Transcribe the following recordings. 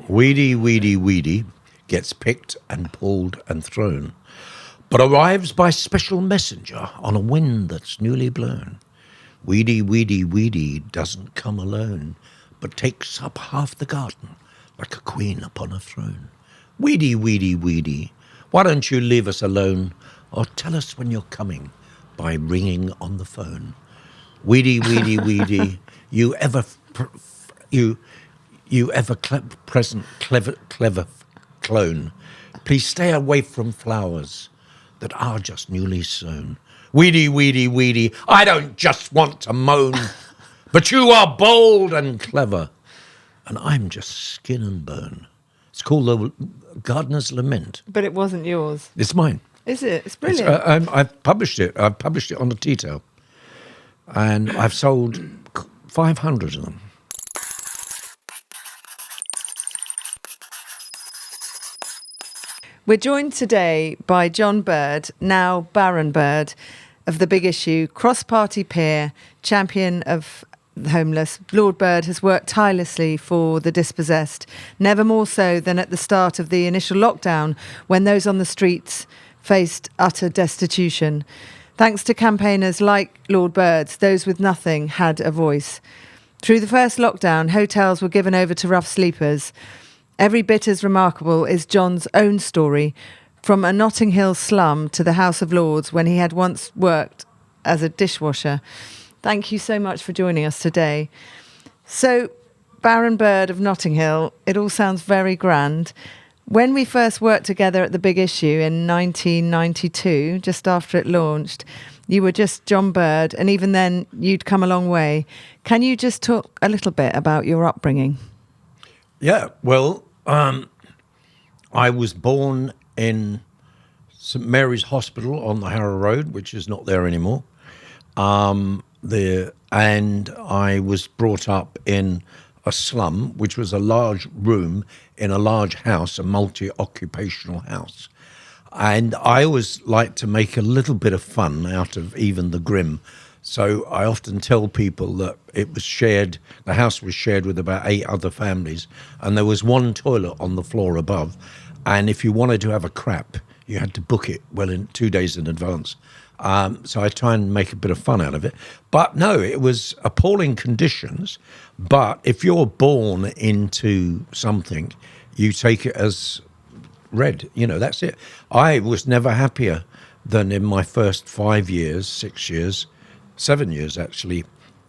Weedy gets picked and pulled and thrown, but arrives by special messenger on a wind that's newly blown. Weedy doesn't come alone, but takes up half the garden like a queen upon a throne. Weedy, why don't you leave us alone, or tell us when you're coming by ringing on the phone? Weedy, you ever present clever clone, please stay away from flowers that are just newly sown. Weedy, I don't just want to moan, but you are bold and clever, and I'm just skin and bone. It's called The Gardener's Lament. But it wasn't yours. It's mine. Is it? It's brilliant. I've published it. I've published it on the tea towel, and I've sold 500 of them. We're joined today by John Bird, now Baron Bird, of The Big Issue, cross-party peer, champion of the homeless. Lord Bird has worked tirelessly for the dispossessed, never more so than at the start of the initial lockdown, when those on the streets faced utter destitution. Thanks to campaigners like Lord Bird's, those with nothing had a voice. Through the first lockdown, hotels were given over to rough sleepers. Every bit as remarkable is John's own story, from a Notting Hill slum to the House of Lords when he had once worked as a dishwasher. Thank you so much for joining us today. So, Baron Bird of Notting Hill, it all sounds very grand. When we first worked together at The Big Issue in 1992, just after it launched, you were just John Bird, and even then you'd come a long way. Can you just talk a little bit about your upbringing? Yeah, well, I was born in St Mary's Hospital on the Harrow Road, which is not there anymore. And I was brought up in a slum, which was a large room in a large house, a multi-occupational house. And I always like to make a little bit of fun out of even the grim. So I often tell people that it was shared, the house was shared with about 8 other families, and there was one toilet on the floor above. And if you wanted to have a crap, you had to book it well in 2 days in advance. So I try and make a bit of fun out of it. But no, it was appalling conditions. But if you're born into something, you take it as read. You know, that's it. I was never happier than in my first 5 years, 6 years, 7 years actually,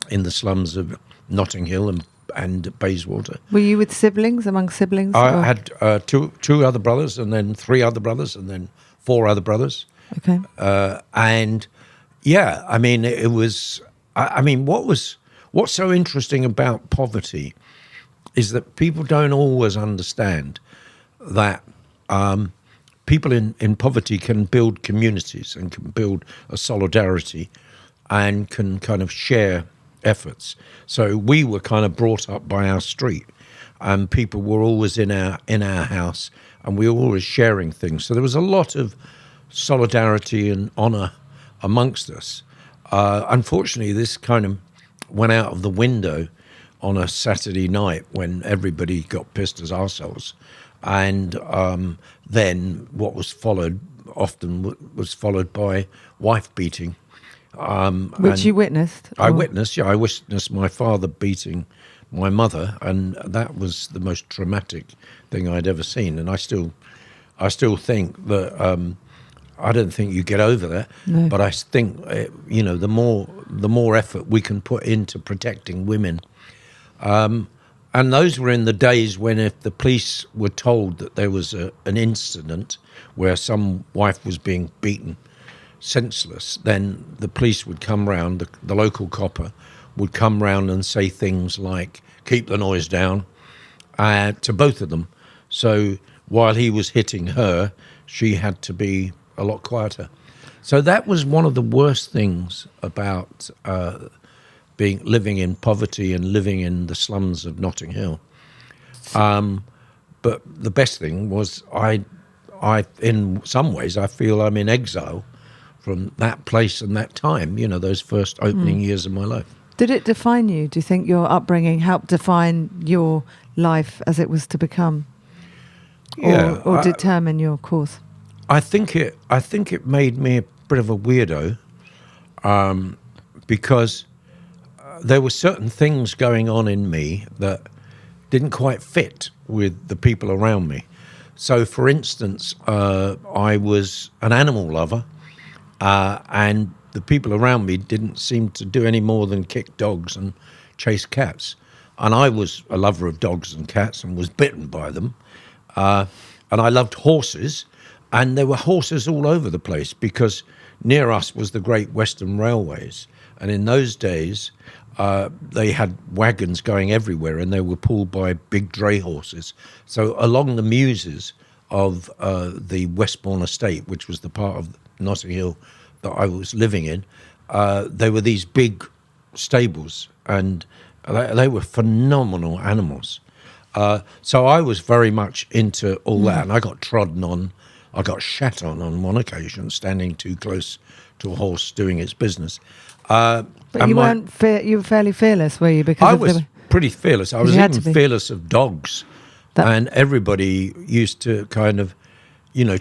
in the slums of Notting Hill and Bayswater. Were you with siblings, among siblings? I had two other brothers, and then 3 other brothers, and then 4 other brothers. Okay. And yeah, I mean, it was, I mean, what's so interesting about poverty is that people don't always understand that people in poverty can build communities and can build a solidarity and can kind of share efforts. So we were kind of brought up by our street, and people were always in our house, and we were always sharing things. So there was a lot of solidarity and honour amongst us. Unfortunately, this kind of went out of the window on a Saturday night when everybody got pissed as arseholes. And then what was followed often was followed by wife beating. Which you witnessed? I witnessed my father beating my mother, and that was the most traumatic thing I'd ever seen. And I still think that I don't think you get over that, no. But I think you know, the more effort we can put into protecting women, and those were in the days when if the police were told that there was an incident where some wife was being beaten senseless, then the police would come round, the local copper would come round and say things like, keep the noise down, to both of them. So while he was hitting her, she had to be a lot quieter. So that was one of the worst things about living in poverty and living in the slums of Notting Hill. But the best thing was I in some ways, I feel I'm in exile from that place and that time, you know, those first opening years of my life. Did it define you? Do you think your upbringing helped define your life as it was to become? Yeah, Or determine your course? I think it made me a bit of a weirdo, because there were certain things going on in me that didn't quite fit with the people around me. So, for instance, I was an animal lover, and the people around me didn't seem to do any more than kick dogs and chase cats. And I was a lover of dogs and cats and was bitten by them. And I loved horses, and there were horses all over the place because near us was the Great Western Railways. And in those days, they had wagons going everywhere, and they were pulled by big dray horses. So along the muses of the Westbourne estate, which was the part of Notting Hill that I was living in, there were these big stables, and they were phenomenal animals. So I was very much into all that, and I got trodden on. I got shat on one occasion, standing too close to a horse doing its business. But you weren't. You were fairly fearless, were you? Because I was pretty fearless. I was even fearless of dogs, and everybody used to kind of,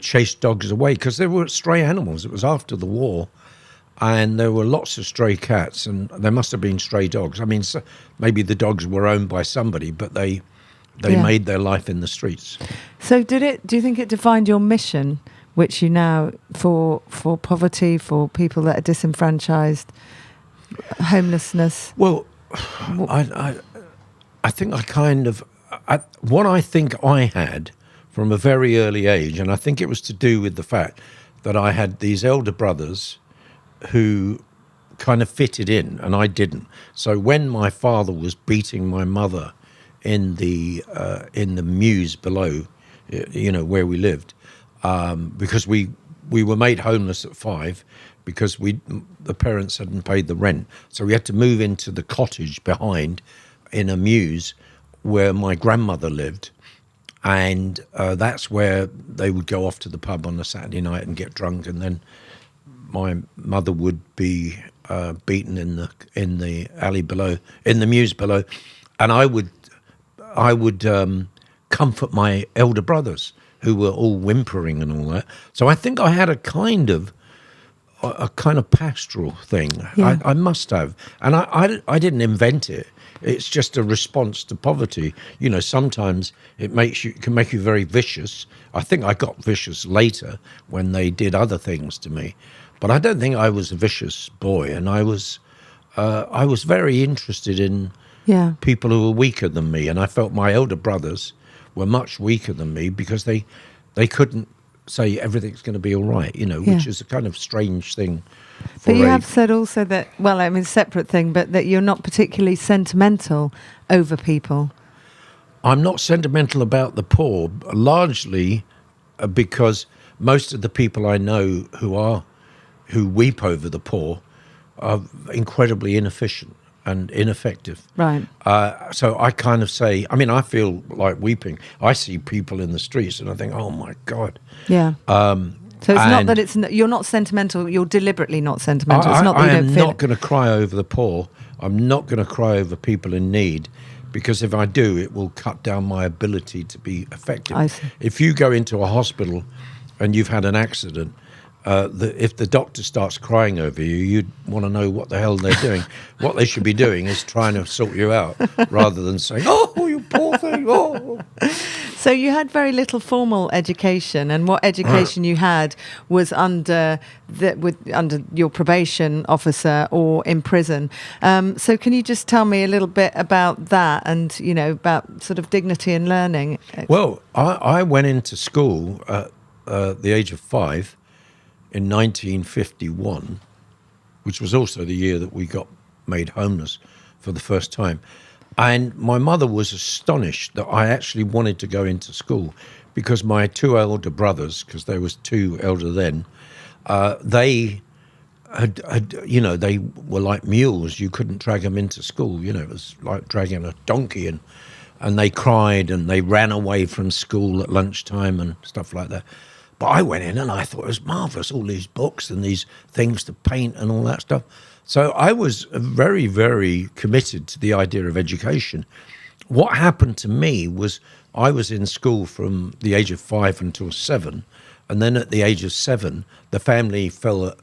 chase dogs away because they were stray animals. It was after the war, and there were lots of stray cats, and there must have been stray dogs. I mean, maybe the dogs were owned by somebody, but they made their life in the streets. So do you think it defined your mission, which you now, for poverty, for people that are disenfranchised, homelessness? Well, I think what I think I had from a very early age, and I think it was to do with the fact that I had these elder brothers who kind of fitted in, and I didn't. So when my father was beating my mother in the mews below, where we lived, because we were made homeless at 5 because the parents hadn't paid the rent, so we had to move into the cottage behind in a mews where my grandmother lived, and that's where they would go off to the pub on a Saturday night and get drunk, and then my mother would be beaten in the alley below, in the mews below, and I would comfort my elder brothers who were all whimpering and all that. So I think I had a kind of pastoral thing. Yeah. I must have, and I didn't invent it. It's just a response to poverty. Sometimes it can make you very vicious. I think I got vicious later when they did other things to me, but I don't think I was a vicious boy. And I was very interested in people who were weaker than me, and I felt my elder brothers were much weaker than me because they couldn't say everything's going to be all right, which is a kind of strange thing. But you have said also that, separate thing, but that you're not particularly sentimental over people. I'm not sentimental about the poor, largely because most of the people I know who weep over the poor are incredibly inefficient and ineffective. Right. So I kind of say, I feel like weeping. I see people in the streets and I think, oh my God. Yeah. So it's not that you're not sentimental, you're deliberately not sentimental. It's not that you don't feel I'm not going to cry over the poor. I'm not going to cry over people in need, because if I do, it will cut down my ability to be effective. I see. If you go into a hospital and you've had an accident, if the doctor starts crying over you, you'd want to know what the hell they're doing. What they should be doing is trying to sort you out rather than saying, oh, you poor thing, oh. So you had very little formal education, and what education you had was under your probation officer or in prison. So can you just tell me a little bit about that and, about sort of dignity and learning? Well, I went into school at the age of 5 in 1951, which was also the year that we got made homeless for the first time. And my mother was astonished that I actually wanted to go into school, because my 2 elder brothers, because there was 2 elder then, they had they were like mules. You couldn't drag them into school. It was like dragging a donkey, and they cried and they ran away from school at lunchtime and stuff like that. But I went in and I thought it was marvellous, all these books and these things to paint and all that stuff. So I was very, very committed to the idea of education. What happened to me was I was in school from the age of 5 until 7, and then at the age of 7, the family fell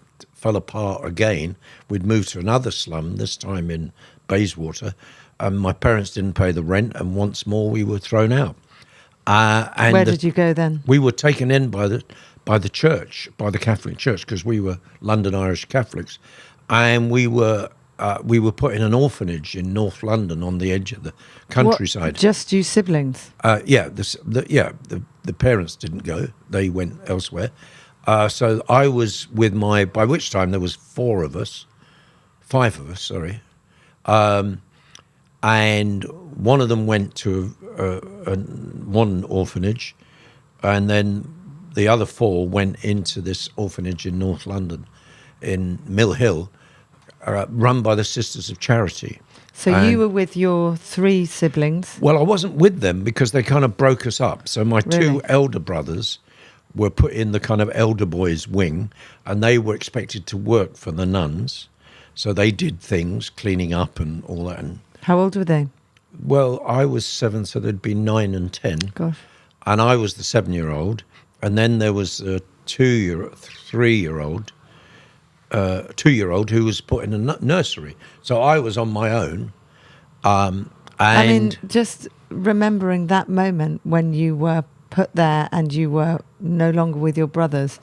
apart again. We'd moved to another slum, this time in Bayswater, and my parents didn't pay the rent, and once more we were thrown out. And Where did you go then? we were taken in by the church, by the Catholic Church, because we were London Irish Catholics, and we were put in an orphanage in North London on the edge of the countryside. What, just you siblings? The parents didn't go; they went elsewhere. So I was with by which time there was 5 of us, sorry, and one of them went to one orphanage, and then the other 4 went into this orphanage in North London, in Mill Hill, run by the Sisters of Charity. So you were with your 3 siblings? Well, I wasn't with them because they kind of broke us up. So my 2 elder brothers were put in the kind of elder boys wing, and they were expected to work for the nuns. So they did things, cleaning up and all that. And, how old were they? well, I was 7, so they'd be 9 and 10. Gosh. And I was the 7-year-old. And then there was a 2-year-old who was put in a nursery. So I was on my own. I mean, just remembering that moment when you were put there and you were no longer with your brothers,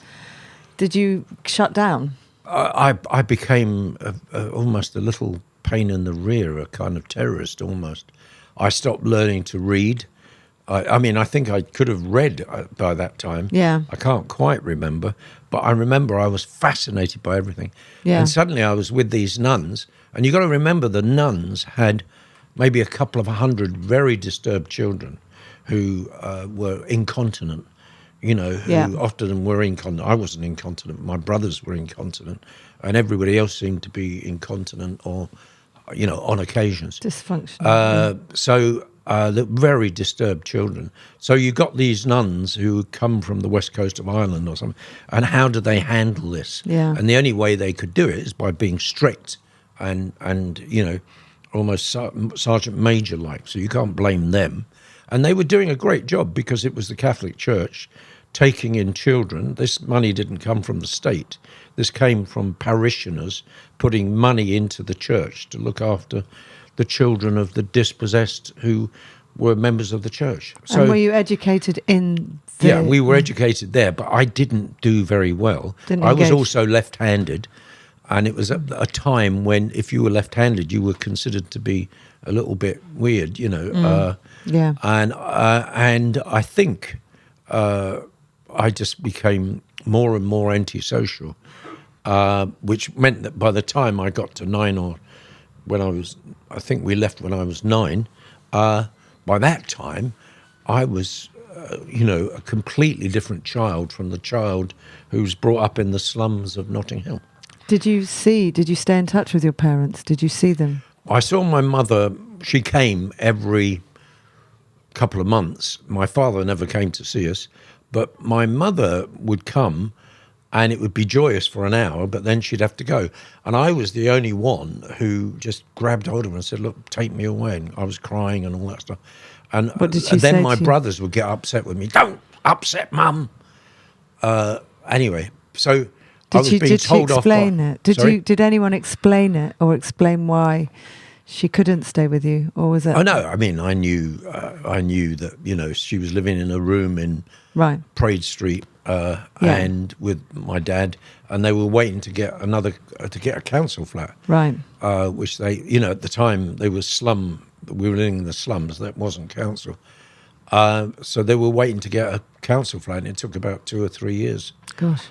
did you shut down? I became almost a little pain in the rear, a kind of terrorist almost. I stopped learning to read. I think I could have read by that time. Yeah. I can't quite remember, but I remember I was fascinated by everything. Yeah. And suddenly I was with these nuns, and you got to remember the nuns had maybe a couple of 100 very disturbed children who were incontinent, who often were incontinent. I wasn't incontinent. My brothers were incontinent, and everybody else seemed to be incontinent or, on occasions. Dysfunctional. So the very disturbed children. So you got these nuns who come from the west coast of Ireland or something, and how do they handle this? Yeah. And the only way they could do it is by being strict and almost Sergeant Major like. So you can't blame them. And they were doing a great job because it was the Catholic Church taking in children. This money didn't come from the state. This came from parishioners putting money into the church to look after the children of the dispossessed who were members of the church. So, and were you educated in the... Yeah, we were educated there, but I didn't do very well. I was also left-handed, and it was at a time when if you were left-handed, you were considered to be a little bit weird, Yeah. And I think I just became more and more antisocial, which meant that by the time I got to 9 I think we left when I was 9. By that time, I was, a completely different child from the child who was brought up in the slums of Notting Hill. Did you stay in touch with your parents? Did you see them? I saw my mother. She came every couple of months. My father never came to see us, but my mother would come, and it would be joyous for an hour, but then she'd have to go. And I was the only one who just grabbed hold of her and said, "Look, take me away." And I was crying and all that stuff. And, what did she and then say my to you? brothers would get upset with me. "Don't upset Mum." Anyway, so I was being told off. Did she explain it? Did anyone explain it or explain why she couldn't stay with you, or was it? Oh no! I mean, I knew that she was living in a room in Praed Street, and with my dad, and they were waiting to get a council flat, right? Which they, at the time they were slum. We were living in the slums. That wasn't council, so they were waiting to get a council flat, and it took about 2 or 3 years. Gosh!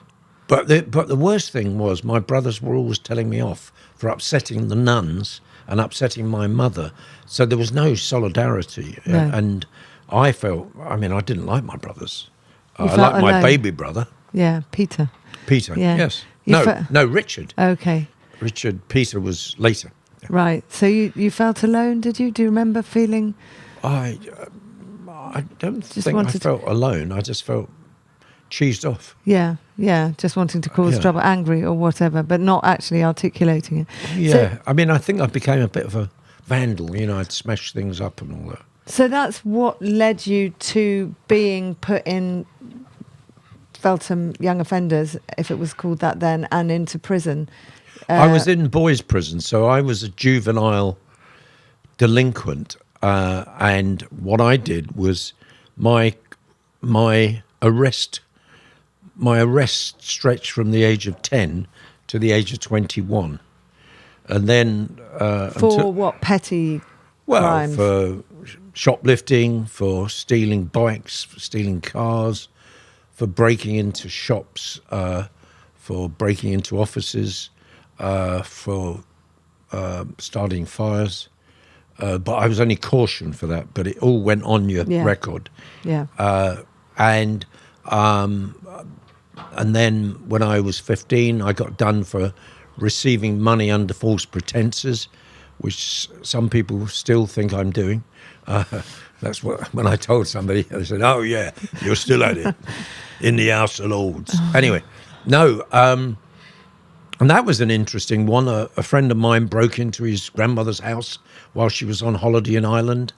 But the worst thing was my brothers were always telling me off for upsetting the nuns and upsetting my mother. So there was no solidarity. No. And I felt, I didn't like my brothers. I felt liked my alone. baby brother. Yeah, Peter. Peter, Yeah. yes. You No, Richard. Okay. Peter was later. Yeah. Right. So you felt alone, did you? Do you remember feeling... I don't think I felt alone. I just felt, cheesed off. Yeah, yeah, just wanting to cause Yeah. trouble, angry or whatever, but not actually articulating it. Yeah, I mean, I think I became a bit of a vandal. I'd smash things up and all that. So that's what led you to being put in Feltham Young Offenders, if it was called that then, and into prison. I was in boys' prison, so I was a juvenile delinquent, and what I did was my arrest stretched from the age of 10 to the age of 21, and then For what petty crimes? for shoplifting, for stealing bikes, for stealing cars, for breaking into shops, for breaking into offices, for starting fires. But I was only cautioned for that, but it all went on your Yeah. record. Yeah. And then when I was 15, I got done for receiving money under false pretenses, which some people still think I'm doing. That's what, when I told somebody, they said, "Oh yeah, you're still at it in the House of Lords." Anyway, no, and that was an interesting one. A friend of mine broke into his grandmother's house while she was on holiday in Ireland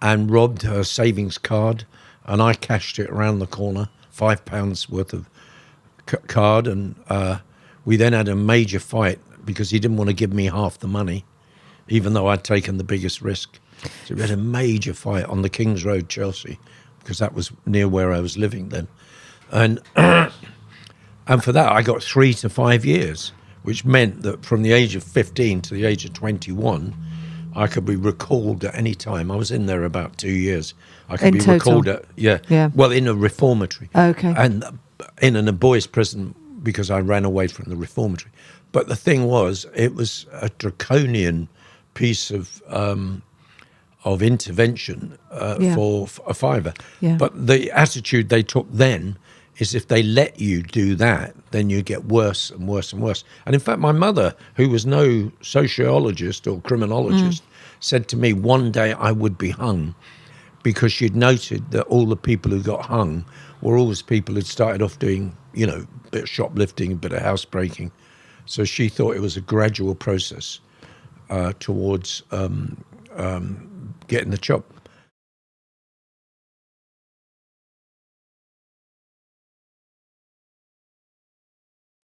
and robbed her savings card, and I cashed it around the corner, £5 worth of card, and we then had a major fight because he didn't want to give me half the money, even though I'd taken the biggest risk. So we had a major fight on the King's Road, Chelsea, because that was near where I was living then. And and for that, I got 3 to 5 years, which meant that from the age of 15 to the age of 21, I could be recalled at any time. I was in there about 2 years. I could In be total? recalled at, well, in a reformatory. Okay. And in a boys' prison because I ran away from the reformatory. But the thing was, it was a draconian piece of intervention for a fiver. Yeah. But the attitude they took then is if they let you do that, then you get worse and worse and worse. And in fact, my mother, who was no sociologist or criminologist, said to me one day I would be hung, because she'd noted that all the people who got hung were always people who'd started off doing, a bit of shoplifting, a bit of housebreaking. So she thought it was a gradual process towards getting the chop.